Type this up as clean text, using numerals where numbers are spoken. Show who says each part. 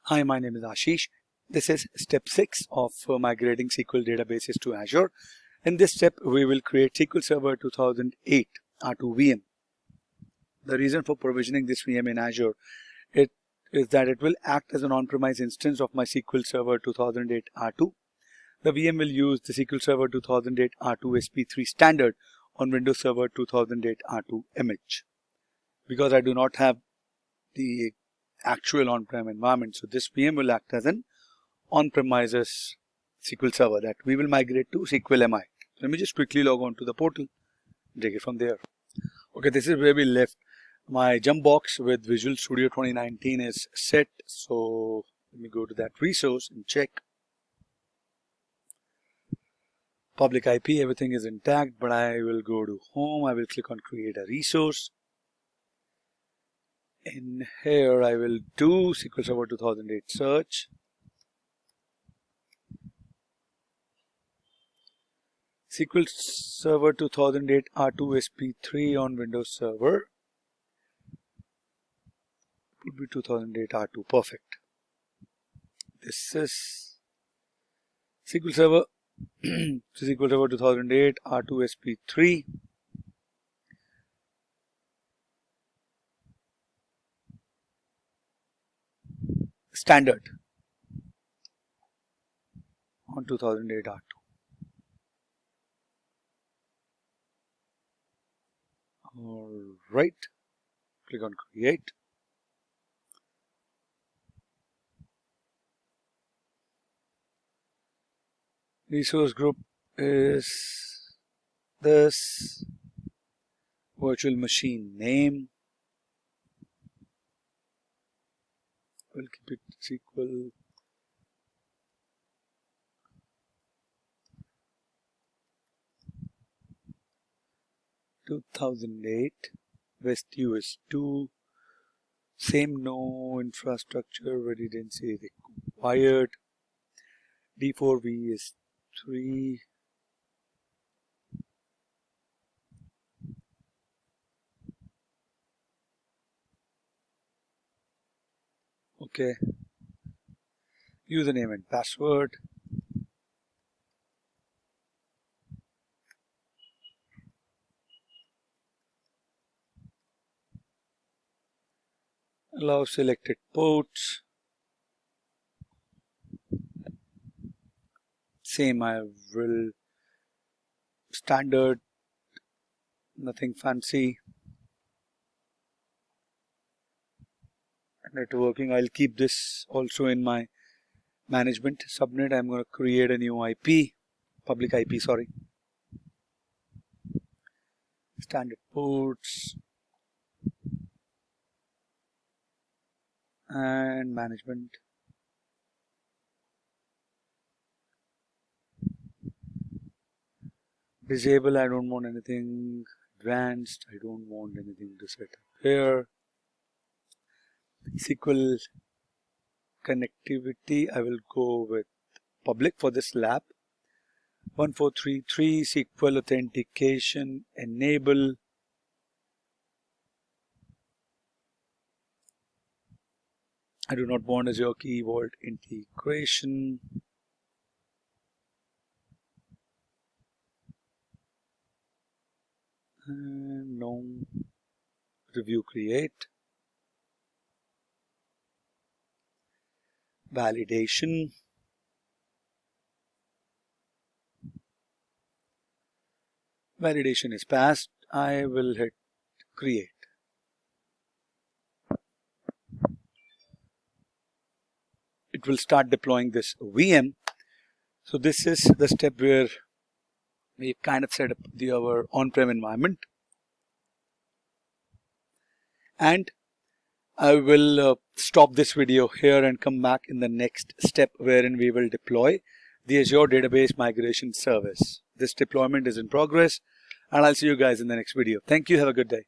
Speaker 1: Hi, my name is Ashish. This is step 6 of migrating SQL databases to Azure. In this step, we will create SQL Server 2008 R2 VM. The reason for provisioning this VM in Azure is that it will act as an on-premise instance of my SQL Server 2008 R2. The VM will use the SQL Server 2008 R2 SP3 standard on Windows Server 2008 R2 image. Because I do not have the actual on-prem environment, so this VM will act as an on-premises SQL Server that we will migrate to SQL MI. Let me just quickly log on to the portal, take it from there. Okay, this is where we left. My jump box with Visual Studio 2019 is set, so let me go to that resource and check. Public IP, everything is intact, but I will go to Home. I will click on Create a Resource. In here, I will do SQL Server 2008 search. SQL Server 2008 R2 SP3 on Windows Server. It would be 2008 R2. Perfect. This is SQL Server SQL Server 2008 R2 SP3. Standard on 2008 R2. All right, click on Create. Resource group is this virtual machine name. We'll keep it SQL (2008) West US 2. Same no infrastructure redundancy required. D4V is 3. Okay. Username and password. Allow selected ports. Same, I will standard, nothing fancy. Networking, I'll keep this also in my management subnet. I'm going to create a new IP, public IP, sorry. Standard ports and management. Disable, I don't want anything. Advanced, I don't want anything to set up here. SQL connectivity, I will go with public for this lab. 1433 SQL authentication enable. I do not want Azure Key Vault integration. And no. Review create. Validation. Validation is passed. I will hit create. It will start deploying this VM. So this is the step where we kind of set up our on-prem environment. And I will stop this video here and come back in the next step wherein we will deploy the Azure Database Migration Service. This deployment is in progress, and I'll see you guys in the next video. Thank you. Have a good day.